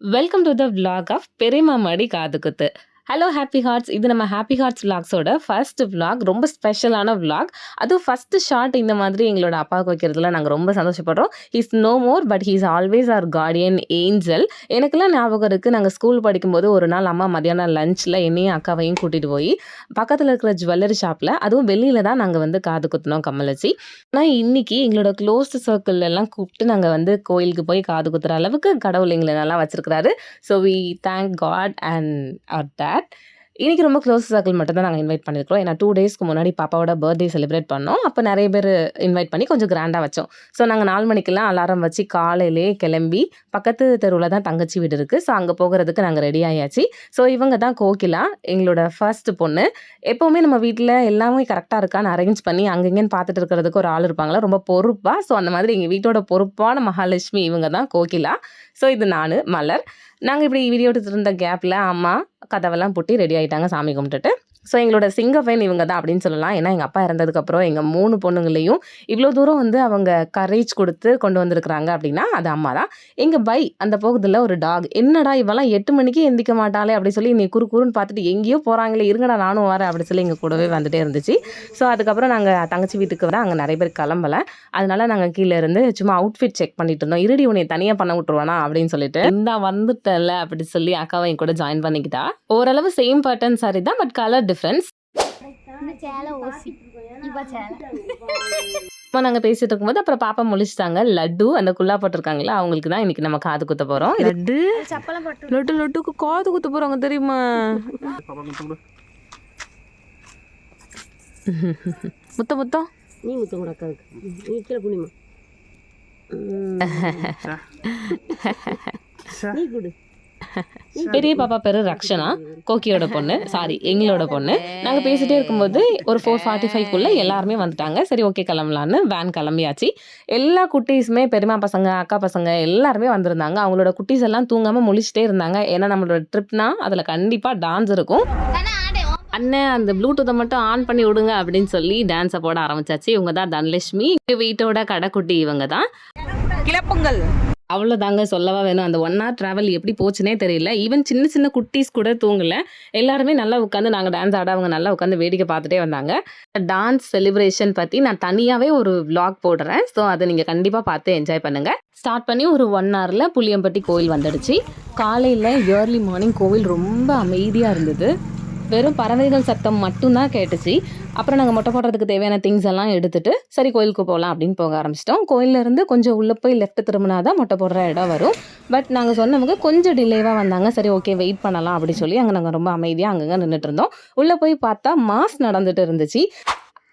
Welcome to the vlog of பெரியம்மா மாடி காதுகுத்து. Hello happy hearts. இது நம்ம ஹாப்பி ஹார்ட்ஸ் விளாக்ஸோட ஃபர்ஸ்ட் vlog. ரொம்ப ஸ்பெஷலான vlog. அதுவும் ஃபர்ஸ்ட் ஷார்ட் இந்த மாதிரி எங்களோட அப்பாவுக்கு வைக்கிறதுல நாங்கள் ரொம்ப சந்தோஷப்படுறோம். He's no more but he's always அவர் கார்டியன் ஏஞ்சல். எனக்குலாம் ஞாபகம் இருக்குது, நாங்கள் ஸ்கூல் படிக்கும்போது ஒரு நாள் அம்மா மதியானம் லஞ்சில் என்னையும் அக்காவையும் கூட்டிகிட்டு போய் பக்கத்தில் இருக்கிற ஜுவல்லரி ஷாப்பில், அதுவும் வெளியில் தான் நாங்கள் வந்து காது குத்தினோம் கம்மல் வச்சு. ஆனால் இன்னைக்கு எங்களோட க்ளோஸ்டு சர்க்கிள் எல்லாம் கூப்பிட்டு நாங்கள் வந்து கோயிலுக்கு போய் காது குத்துற அளவுக்கு கடவுள் எங்களை நல்லா வச்சிருக்கிறாரு. So we thank God and our dad. இன்னைக்கு ரொம்ப க்ளோஸ் சர்க்கிள் மட்டும் தான் நாங்கள் இன்வைட் பண்ணியிருக்கிறோம். ஏன்னா 2 டேஸ்க்கு முன்னாடி பாப்பாவோட பர்த்டே செலிப்ரேட் பண்ணோம். அப்போ நிறைய பேர் இன்வைட் பண்ணி கொஞ்சம் கிராண்டாக வச்சோம். ஸோ நாங்கள் 4 மணிக்கெல்லாம் அலாரம் வச்சு காலையிலே கிளம்பி பக்கத்து தெருவில் தான் தங்கச்சி வீடு இருக்குது. ஸோ அங்கே போகிறதுக்கு நாங்கள் ரெடி ஆயாச்சு. ஸோ இவங்க தான் கோகிலா, எங்களோட ஃபர்ஸ்ட் பொண்ணு. எப்போவுமே நம்ம வீட்டில் எல்லாமே கரெக்டாக இருக்கான்னு அரேஞ்ச் பண்ணி அங்கங்கேன்னு பார்த்துட்டு இருக்கிறதுக்கு ஒரு ஆள் இருப்பாங்களா, ரொம்ப பொறுப்பாக. ஸோ அந்த மாதிரி எங்கள் வீட்டோட பொறுப்பான மகாலட்சுமி இவங்க தான் கோகிலா. ஸோ இது நான் மலர். நாங்கள் இப்படி வீடியோ எடுத்துட்டு இருந்த கேப்பில் அம்மா கதவெல்லாம் பூட்டி ரெடி ஆகிட்டாங்க சாமி கும்பிட்டுட்டு. ஸோ எங்களோட சிங்கப்பெண் இவங்க தான் அப்படின்னு சொல்லலாம். ஏன்னா எங்கள் அப்பா இறந்ததுக்கப்புறம் எங்கள் 3 பொண்ணுங்களையும் இவ்வளோ தூரம் வந்து அவங்க கரேஜ் கொடுத்து கொண்டு வந்திருக்கிறாங்க அப்படின்னா அது அம்மா தான். எங்கள் பை அந்த போகுதில் ஒரு டாக், என்னடா இவெல்லாம் 8 மணிக்கே எந்திக்க மாட்டாளே அப்படி சொல்லி நீ குறுன்னு பார்த்துட்டு எங்கேயோ போகிறாங்களே, இருங்கடா நானும் வரேன் அப்படி சொல்லி எங்கள் கூடவே வந்துட்டே இருந்துச்சு. ஸோ அதுக்கப்புறம் நாங்கள் தங்கச்சி வீட்டுக்கு வர அங்கே நிறைய பேர் கிளம்பலை. அதனால நாங்கள் கீழே இருந்து சும்மா அவுட்ஃபிட் செக் பண்ணிட்டு இருந்தோம். இருடி உன்னை தனியாக பண்ண விட்டுருவானா அப்படின்னு சொல்லிட்டு, இந்த வந்துட்டல அப்படி சொல்லி அக்காவை என் கூட ஜாயின் பண்ணிக்கிட்டா. ஓரளவு சேம் பேட்டர்ன் சாரி தான், பட் கலர் டிஃப்ரென்ஸ். நாங்கள் பேசிட்டு இருக்கும்போது அப்புறம் பாப்பா முழிச்சிட்டாங்க. லட்டு அந்த குல்லா போட்டிருக்காங்களா, அவங்களுக்கு தான் இன்னைக்கு நம்ம காது குத்த போறோம். லட்டுக்கு காது குத்த போறாங்க தெரியுமா? முத்தம் நீ முத்தம் கூட அக்காவுக்கு நீ கீழே புனிமா நீ குடு. பெரிய பாப்பா பேரு ரக்ஷனா, கோகியோட பொண்ணு, சாரி எங்களோட பொண்ணு. நாங்கள் பேசிட்டே இருக்கும்போது ஒரு 4:45 எல்லாருமே வந்துட்டாங்க. சரி ஓகே கிளம்பலான்னு வேன் கிளம்பியாச்சு. எல்லா குட்டீஸுமே பெரியமா பசங்க அக்கா பசங்க எல்லாருமே வந்திருந்தாங்க. அவங்களோட குட்டீஸ் எல்லாம் தூங்காமல் முழிச்சிட்டே இருந்தாங்க. ஏன்னா நம்மளோட ட்ரிப்னா அதில் கண்டிப்பாக டான்ஸ் இருக்கும். அண்ணன் அந்த ப்ளூடூத்தை மட்டும் ஆன் பண்ணி விடுங்க அப்படின்னு சொல்லி டான்ஸை போட ஆரம்பிச்சாச்சு. இவங்க தான் தனலட்சுமி, வீட்டோட கடைக்குட்டி. இவங்க தான் கிளப்புங்கள். அவ்வளோதாங்க, சொல்லவா வேணும். அந்த 1 hour ட்ராவல் எப்படி போச்சுனே தெரியல. ஈவன் சின்ன குட்டீஸ் கூட தூங்கலை. எல்லாருமே நல்லா உட்காந்து நாங்கள் டான்ஸ் ஆட அவங்க நல்லா உட்காந்து வேடிக்கை பார்த்துட்டே வந்தாங்க. டான்ஸ் செலிப்ரேஷன் பற்றி நான் தனியாகவே ஒரு vlog போடுறேன். ஸோ அதை நீங்கள் கண்டிப்பாக பார்த்து என்ஜாய் பண்ணுங்கள். ஸ்டார்ட் பண்ணி ஒரு 1 hourல புளியம்பட்டி கோயில் வந்துடுச்சு. காலையில் ஏர்லி மார்னிங் கோவில் ரொம்ப அமைதியாக இருந்தது. வெறும் பறவைகள் சத்தம் மட்டும்தான் கேட்டுச்சு. அப்புறம் நாங்கள் மொட்டை போடுறதுக்கு தேவையான திங்ஸ் எல்லாம் எடுத்துகிட்டு சரி கோயிலுக்கு போகலாம் அப்படின்னு போக ஆரம்பிச்சிட்டோம். கோயிலேருந்து கொஞ்சம் உள்ளே போய் லெஃப்ட் திரும்பினா தான் மொட்டை போடுற இடம் வரும். பட் நாங்கள் சொன்னவங்க கொஞ்சம் டிலேவாக வந்தாங்க. சரி ஓகே வெயிட் பண்ணலாம் அப்படி சொல்லி அங்கே நாங்கள் ரொம்ப அமைதியாக அங்கங்கே நின்றுட்டு இருந்தோம். உள்ளே போய் பார்த்தா மாஸ் நடந்துட்டு இருந்துச்சு.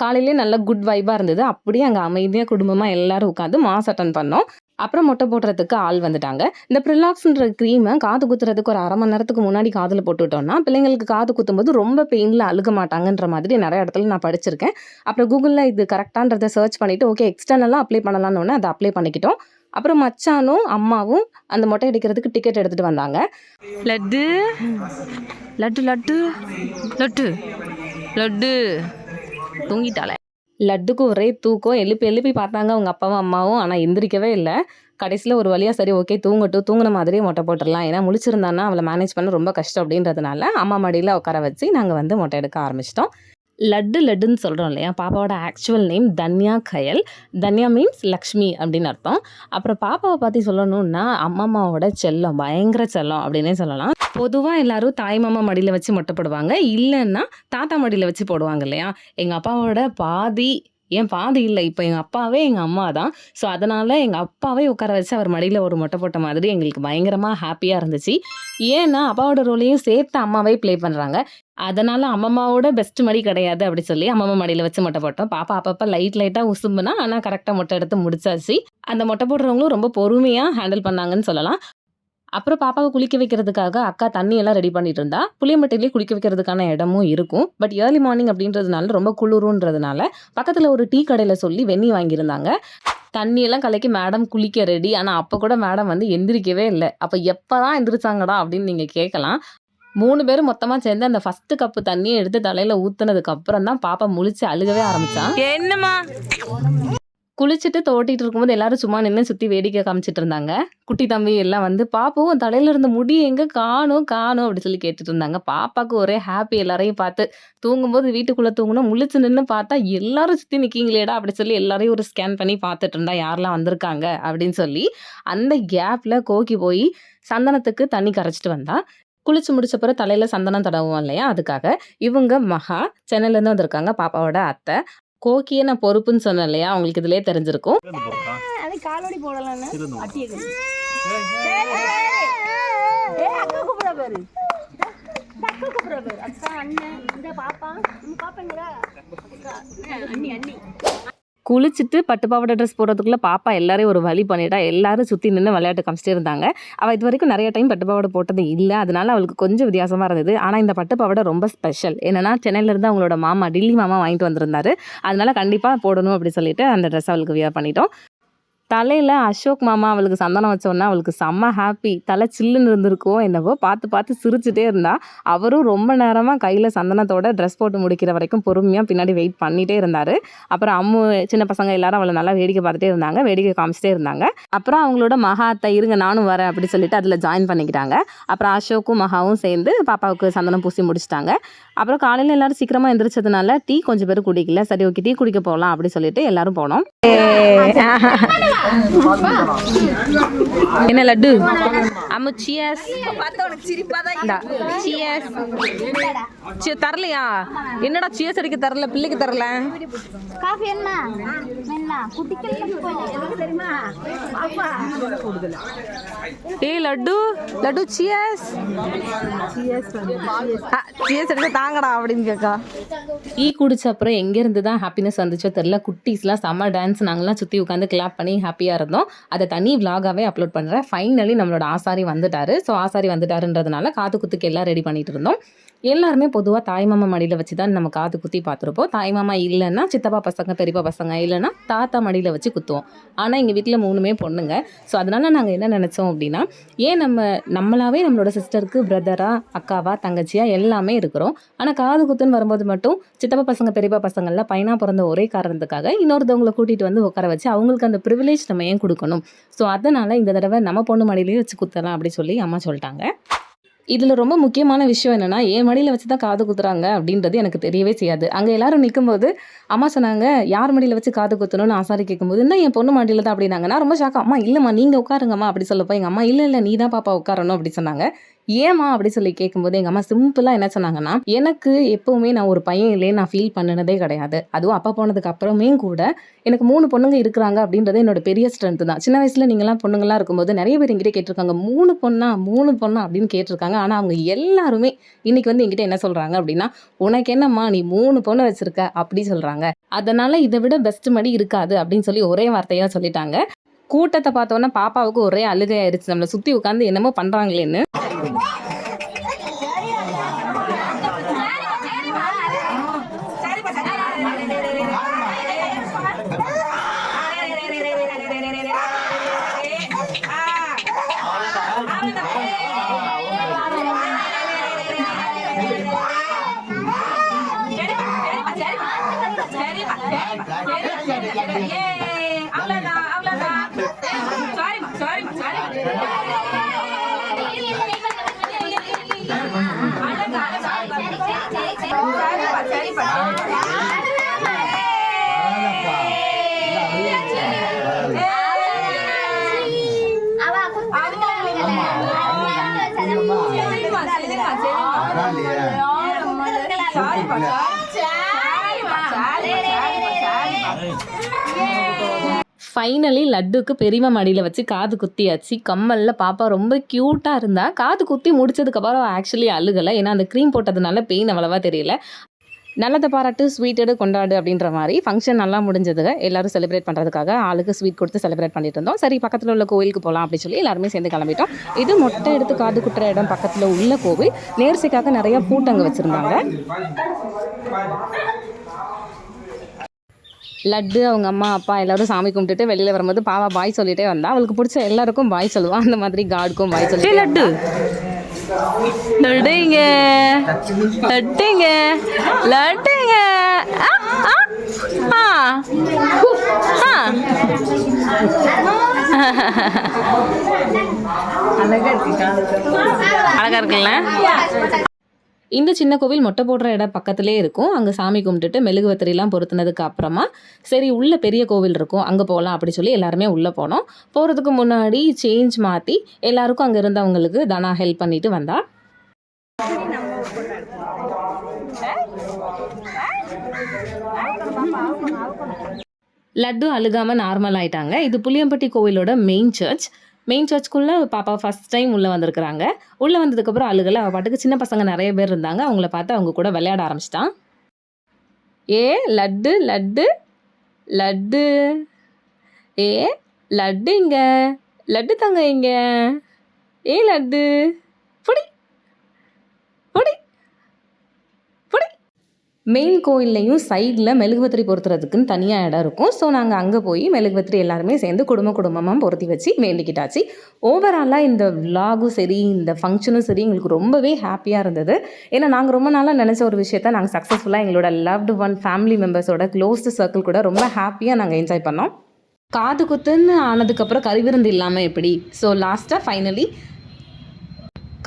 காலையிலே நல்ல குட் வைபாக இருந்தது. அப்படியே அங்கே அமைதியாக குடும்பமாக எல்லாரும் உட்காந்து மாஸ் அட்டன் பண்ணோம். அப்புறம் மொட்டை போடுறதுக்கு ஆள் வந்துட்டாங்க. இந்த ப்ரிலாக்ஸ்ன்ற க்ரீமை காது குத்துறதுக்கு ஒரு 1/2 மணி நேரத்துக்கு முன்னாடி காதில் போட்டுவிட்டோம்னா பிள்ளைங்களுக்கு காது குத்தும்போது ரொம்ப பெயினில் அழுக மாட்டாங்கன்ற மாதிரி நிறைய இடத்துல நான் படிச்சிருக்கேன். அப்புறம் கூகுளில் இது கரெக்டான்றதை சர்ச் பண்ணிவிட்டு ஓகே எக்ஸ்டர்னலாக அப்ளை பண்ணலான்னு அதை அப்ளை பண்ணிக்கிட்டோம். அப்புறம் மச்சானும் அம்மாவும் அந்த மொட்டை அடிக்கிறதுக்கு டிக்கெட் எடுத்துகிட்டு வந்தாங்க. லட்டு லட்டு லட்டு லட்டு லட்டு தூங்கிட்டாலே. லட்டுக்கு ஒரே தூக்கம். எழுப்பி பார்த்தாங்க அவங்க அப்பாவும் அம்மாவும். ஆனால் எந்திரிக்கவே இல்லை. கடைசியில் ஒரு வழியாக சரி ஓகே தூங்கின மாதிரியே மொட்டை போட்டுடலாம், ஏன்னா முழிச்சிருந்தான்னா அவளை மேனேஜ் பண்ண ரொம்ப கஷ்டம் அப்படின்றதுனால அம்மா மடியில் உட்கார வச்சு நாங்கள் வந்து மொட்டை எடுக்க ஆரம்பிச்சிட்டோம். லட்டுன்னு சொல்கிறோம் இல்லையா, பாப்பாவோட ஆக்சுவல் நேம் தன்யா கயல். தன்யா மீன்ஸ் லக்ஷ்மி அப்படின்னு அர்த்தம். அப்புறம் பாப்பாவை பற்றி சொல்லணும்னா அம்மாவோட செல்லம், பயங்கர செல்லம் அப்படின்னே சொல்லலாம். பொதுவாக எல்லாரும் தாய் மாமா மடியில் வச்சு மொட்டை போடுவாங்க, இல்லைன்னா தாத்தா மடியில் வச்சு போடுவாங்க இல்லையா. எங்கள் அப்பாவோட பாதி இல்லை, இப்போ எங்கள் அப்பாவே எங்கள் அம்மா தான். ஸோ அதனால் எங்கள் அப்பாவே உட்கார வச்சு அவர் மடியில் ஒரு மொட்டை போட்ட மாதிரி எங்களுக்கு பயங்கரமாக ஹாப்பியாக இருந்துச்சு. ஏன்னா அப்பாவோட ரோலையும் சேர்த்து அம்மாவே ப்ளே பண்ணுறாங்க. அதனால் அம்மம்மாவோட பெஸ்ட் மடி கிடையாது அப்படி சொல்லி அம்மம்மா மடியில் வச்சு மொட்டை போட்டோம். பாப்பா அப்பப்போ லைட்டாக உசும்புனா, ஆனால் கரெக்டாக மொட்டை எடுத்து முடிச்சாச்சு. அந்த மொட்டை போடுறவங்களும் ரொம்ப பொறுமையாக ஹேண்டில் பண்ணாங்கன்னு சொல்லலாம். அப்புறம் பாப்பாவை குளிக்க வைக்கிறதுக்காக அக்கா தண்ணியெல்லாம் ரெடி பண்ணிட்டு இருந்தா. புளியம்பட்டிலே குளிக்க வைக்கிறதுக்கான இடமும் இருக்கும். பட் ஏர்லி மார்னிங் அப்படின்றதுனால ரொம்ப குளிருன்றதுனால பக்கத்தில் ஒரு டீ கடையில் சொல்லி வெந்நி வாங்கியிருந்தாங்க. தண்ணியெல்லாம் கலக்கி மேடம் குளிக்க ரெடி. ஆனால் அப்போ கூட மேடம் வந்து எந்திரிக்கவே இல்லை. அப்போ எப்போ தான் எந்திரிச்சாங்கடா அப்படின்னு நீங்கள் கேட்கலாம். 3 பேரும் மொத்தமாக சேர்ந்து அந்த ஃபர்ஸ்ட் கப்பு தண்ணியை எடுத்து தலையில் ஊற்றுனதுக்கு அப்புறம் தான் பாப்பா முழிச்சு அழுகவே ஆரம்பித்தான். என்னம்மா குளிச்சுட்டு தோட்டிட்டு இருக்கும்போது எல்லாரும் சும்மா நின்று சுற்றி வேடிக்கை காமிச்சிட்டு இருந்தாங்க. குட்டி தம்பி எல்லாம் வந்து பாப்பாவும் உன் தலையில இருந்த முடி எங்கே காணும் காணும் அப்படி சொல்லி கேட்டுட்டு இருந்தாங்க. பாப்பாவுக்கு ஒரே ஹாப்பி எல்லாரையும் பார்த்து. தூங்கும்போது வீட்டுக்குள்ளே தூங்கணும் முழிச்சு நின்று பார்த்தா எல்லாரும் சுற்றி நிற்கிங்களேடா அப்படி சொல்லி எல்லாரையும் ஒரு ஸ்கேன் பண்ணி பார்த்துட்டு இருந்தா யாரெல்லாம் வந்திருக்காங்க அப்படின்னு சொல்லி. அந்த கேப்பில் கோக்கி போய் சந்தனத்துக்கு தண்ணி கரைச்சிட்டு வந்தா. குளிச்சு முடிச்ச பிறகு தலையில சந்தனம் தடவுவோம் இல்லையா, அதுக்காக. இவங்க மகா சென்னையிலேருந்து வந்திருக்காங்க, பாப்பாவோட அத்தை. கோக்கியே நான் பொறுப்புன்னு சொன்னேன் இல்லையா, அவங்களுக்கு இதுலயே தெரிஞ்சிருக்கும். அது காலோடி போடலாம்னு அட்டியே அக்கா கூப்பிட பேரு அக்கா கூப்பிட பேரு அக்கா அண்ணன் இந்த பாப்பா பாப்பாங்களா அண்ணி அண்ணி. குளிச்சுட்டு பட்டு பாவாடை ட்ரெஸ் போடுறதுக்குள்ளே பாப்பா எல்லாரையும் ஒரு வழி பண்ணிட்டா. எல்லாரும் சுற்றி நின்று விளையாட்டு காமிச்சிட்டே இருந்தாங்க. அவள் இது வரைக்கும் நிறைய டைம் பட்டு பாவாடை போட்டது இல்லை, அதனால அவளுக்கு கொஞ்சம் வித்தியாசமாக இருந்தது. ஆனால் இந்த பட்டு பாவாடை ரொம்ப ஸ்பெஷல். என்னன்னா சென்னையிலேருந்து அவங்களோட மாமா டில்லி மாமா வாங்கிட்டு வந்திருந்தாரு. அதனால கண்டிப்பாக போடணும் அப்படி சொல்லிட்டு அந்த ட்ரெஸ் அவளுக்கு வியர் பண்ணிட்டோம். தலையில் அசோக் மாமா அவளுக்கு சந்தனம் வச்சோன்னா அவளுக்கு செம்ம ஹாப்பி. தலை சில்லுன்னு இருந்திருக்கும் என்னவோ, பார்த்து பார்த்து சிரிச்சுட்டே இருந்தா. அவரும் ரொம்ப நேரமாக கையில் சந்தனத்தோட ட்ரெஸ் போட்டு முடிக்கிற வரைக்கும் பொறுமையாக பின்னாடி வெயிட் பண்ணிகிட்டே இருந்தார். அப்புறம் அம்மு சின்ன பசங்க எல்லாரும் அவளை நல்லா வேடிக்கை பார்த்துட்டே இருந்தாங்க, வேடிக்கை காமிச்சிட்டே இருந்தாங்க. அப்புறம் அவங்களோட மகா அத்தை இருங்க நானும் வரேன் அப்படி சொல்லிட்டு அதில் ஜாயின் பண்ணிக்கிட்டாங்க. அப்புறம் அசோக்கும் மகாவும் சேர்ந்து பாப்பாவுக்கு சந்தனம் பூசி முடிச்சிட்டாங்க. அப்புறம் காலையில் எல்லாரும் சீக்கிரமாக எந்திரிச்சதுனால டீ கொஞ்சம் பேர் குடிக்கல. சரி ஓகே டீ குடிக்க போகலாம் அப்படி சொல்லிட்டு எல்லாரும் போனோம். என்ன லட்டு அம்மு சியர்ஸ் சியர்ஸ் தரலையா? என்னடா சியர்ஸ் அடிக்க தரல, பிள்ளைக்கு தரல. காஃபி என்ன என்ன தெரியுமா? ஏய் லட்டு லட்டு சியர்ஸ் சியர்ஸ் எடுக்க தாங்கடா அப்படின்னு கேட்கா. டீ குடிச்ச அப்புறம் எங்கேருந்து தான் ஹாப்பினஸ் வந்துச்சோ தெரில. குட்டீஸ்லாம் செம்ம டான்ஸ், நாங்கள்லாம் சுற்றி உட்காந்து கிளாப் பண்ணி ஹாப்பியாக இருந்தோம். அதை தனி விலாகாகவே அப்லோட் பண்ணுறேன். ஃபைனலி நம்மளோட ஆசாரி வந்துட்டாரு. ஸோ ஆசாரி வந்துட்டாருன்றதுனால காது குத்துக்கு எல்லாம் ரெடி பண்ணிட்டு இருந்தோம். எல்லாருமே பொதுவாக தாய்மாமா மடியில் வச்சு தான் நம்ம காது குத்தி பார்த்துருப்போம். தாய்மாமா இல்லைன்னா சித்தப்பா பசங்க பெரியப்பா பசங்க இல்லைன்னா தாத்தா மடியில் வச்சு குத்துவோம். ஆனால் எங்கள் வீட்டில் 3மே பொண்ணுங்க. ஸோ அதனால் நாங்கள் என்ன நினச்சோம் அப்படின்னா, ஏன் நம்மளாவே நம்மளோட சிஸ்டருக்கு பிரதரா அக்காவா தங்கச்சியா எல்லாமே இருக்கிறோம். ஆனால் காது குத்துன்னு வரும்போது மட்டும் சித்தப்பா பசங்க பெரியப்பா பசங்கள்லாம் பையனாக பிறந்த ஒரே காரணத்துக்காக இன்னொருத்தவங்களை கூட்டிகிட்டு வந்து உட்கார வச்சு அவங்களுக்கு அந்த ப்ரிவிலேஜ் நம்ம ஏன் கொடுக்கணும்? ஸோ அதனால் இந்த தடவை நம்ம பொண்ணு மடியிலேயே வச்சு குத்தலாம் அப்படி சொல்லி அம்மா சொல்லிட்டாங்க. இதில் ரொம்ப முக்கியமான விஷயம் என்னென்னா, என் மடியில் வச்சு தான் காது குத்துறாங்க அப்படின்றது எனக்கு தெரியவே செய்யாது. அங்கே எல்லாரும் நிற்கும்போது அம்மா சொன்னாங்க யார் மடியில் வச்சு காது குத்தணும்னு ஆசாரி கேட்கும்போது என்ன என் பொண்ணு மடியில் தான் அப்படின்னாங்க. நான் ரொம்ப ஷாக்கா, அம்மா இல்லைம்மா நீங்கள் உட்காருங்கம்மா அப்படி சொல்லப்போ எங்கள் அம்மா இல்லை நீ தான் பாப்பா உட்காரணும் அப்படி சொன்னாங்க. ஏமா அப்படி சொல்லி கேட்கும்போது எங்கள் அம்மா சிம்பிளாக என்ன சொன்னாங்கன்னா, எனக்கு எப்போவுமே நான் ஒரு பையன் இல்லையே நான் ஃபீல் பண்ணினதே கிடையாது. அதுவும் அப்பா போனதுக்கு அப்புறமே கூட எனக்கு 3 பொண்ணுங்க இருக்கிறாங்க அப்படின்றது என்னோட பெரிய ஸ்ட்ரென்த்து தான். சின்ன வயசில் நீங்களாம் பொண்ணுங்களாம் இருக்கும்போது நிறைய பேர் எங்கிட்ட கேட்டிருக்காங்க 3 பொண்ணா அப்படின்னு கேட்டிருக்காங்க. ஆனால் அவங்க எல்லாருமே இன்னைக்கு வந்து எங்கிட்ட என்ன சொல்கிறாங்க அப்படின்னா, உனக்கு என்னம்மா நீ 3 பொண்ணு வச்சுருக்க அப்படி சொல்கிறாங்க. அதனால் இதை விட பெஸ்ட் மடி இருக்காது அப்படின்னு சொல்லி ஒரே வார்த்தையாக சொல்லிட்டாங்க. கூட்டத்தை பார்த்தோன்னா பாப்பாவுக்கு ஒரே அழுகையாயிருச்சு, நம்மளை சுற்றி உட்காந்து என்னமோ பண்ணுறாங்களேன்னு. ஃபைனலி லட்டுக்கு பெரியம்மா மடியில் வச்சு காது குத்தியாச்சு. கம்மலில் பாப்பா ரொம்ப க்யூட்டாக இருந்தா. காது குத்தி முடிச்சதுக்கப்புறம் ஆக்சுவலி அழுகலை, ஏன்னா அந்த க்ரீம் போட்டதுனால பெயின் அவ்வளவா தெரியல. நல்லதை பாராட்டு ஸ்வீட் கொண்டாடு அப்படின்ற மாதிரி ஃபங்க்ஷன் நல்லா முடிஞ்சதுங்க. எல்லோரும் செலிப்ரேட் பண்ணுறதுக்காக ஆளுக்கு ஸ்வீட் கொடுத்து செலிப்ரேட் பண்ணிட்டு இருந்தோம். சரி பக்கத்தில் உள்ள கோவிலுக்கு போகலாம் அப்படின்னு சொல்லி எல்லாருமே சேர்ந்து கிளம்பிட்டோம். இது மொட்டை எடுத்து காது குட்டுற இடம் பக்கத்தில் உள்ள கோவில். நேர்ச்சிக்காக நிறைய பூட்டங்க வச்சுருந்தாங்க. லட்டு அவங்க அம்மா அப்பா எல்லாரும் சாமி கும்பிட்டுட்டு வெளியில் வரும்போது பாவா பாய் சொல்லிட்டே வந்தா. அவளுக்கு பிடிச்ச எல்லாருக்கும் பாய் சொல்லுவான். அந்த மாதிரி காடுக்கும் பாய் சொல்லி லட்டு லட்டுங்க லட்டுங்க லட்டுங்க அழகா இருக்குல்ல. இந்த சின்ன கோவில் மொட்டை போடுற இடம் பக்கத்திலே இருக்கும். அங்கே சாமி கும்பிட்டுட்டு மெழுகுவத்திரிலாம் பொருத்தினதுக்கு அப்புறமா சரி உள்ள பெரிய கோவில் இருக்கும் அங்கே போகலாம் அப்படி சொல்லி எல்லாருமே உள்ளே போனோம். போகிறதுக்கு முன்னாடி சேஞ்ச் மாற்றி எல்லாருக்கும் அங்கே இருந்தவங்களுக்கு தனா ஹெல்ப் பண்ணிட்டு வந்தா. லட்டு அழுகாமல் நார்மல் ஆயிட்டாங்க. இது புளியம்பட்டி கோவிலோட மெயின் சர்ச்க்குள்ளே பாப்பா ஃபஸ்ட் டைம் உள்ளே வந்திருக்கிறாங்க. உள்ளே வந்ததுக்கப்புறம் அழுகலை. அவள் பாட்டுக்கு சின்ன பசங்க நிறைய பேர் இருந்தாங்க. அவங்கள பார்த்து அவங்க கூட விளையாட ஆரம்பிச்சிட்டான். ஏ லட்டு லட்டு லட்டு, ஏ லட்டு இங்க, லட்டு தாங்க இங்க, ஏ லட்டு புடி புடி புடி. மெயின் கோயில்லையும் சைடில் மெழுகுவத்திரி பொருத்துறதுக்குன்னு தனியாக இடம் இருக்கும். ஸோ நாங்கள் அங்கே போய் மெழுகுவத்திரி எல்லாருமே சேர்ந்து குடும்பமாக பொருத்தி வச்சு வேண்டிக்கிட்டாச்சு. ஓவராலாக இந்த விலாகும் சரி இந்த ஃபங்க்ஷனும் சரி எங்களுக்கு ரொம்பவே ஹாப்பியாக இருந்தது. ஏன்னா நாங்கள் ரொம்ப நாளாக நினச்ச ஒரு விஷயத்த நாங்கள் சக்ஸஸ்ஃபுல்லாக எங்களோட லவ்டு ஒன் ஃபேமிலி மெம்பர்ஸோட க்ளோஸ்டு சர்க்கிள் கூட ரொம்ப ஹாப்பியாக நாங்கள் என்ஜாய் பண்ணோம். காது குத்துன்னு ஆனதுக்கப்புறம் கறிவிருந்து இல்லாமல் எப்படி? ஸோ லாஸ்ட்டாக ஃபைனலி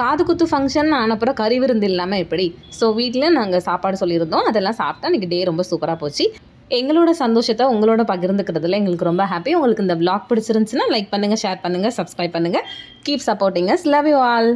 காது குத்து ஃபங்க்ஷன் ஆனப்புறம் கறி விருந்து இல்லாமல் எப்படி? ஸோ வீட்டில் நாங்கள் சாப்பாடு சொல்லியிருந்தோம். அதெல்லாம் சாப்பிட்டா இன்றைக்கி டே ரொம்ப சூப்பராக போச்சு. எங்களோட சந்தோஷத்தை உங்களோட பகிர்ந்துக்கிறதுல எங்களுக்கு ரொம்ப ஹாப்பி. உங்களுக்கு இந்த vlog பிடிச்சிருந்துச்சுன்னா லைக் பண்ணுங்கள், ஷேர் பண்ணுங்கள், சப்ஸ்கிரைப் பண்ணுங்கள். Keep supporting us. Love you all.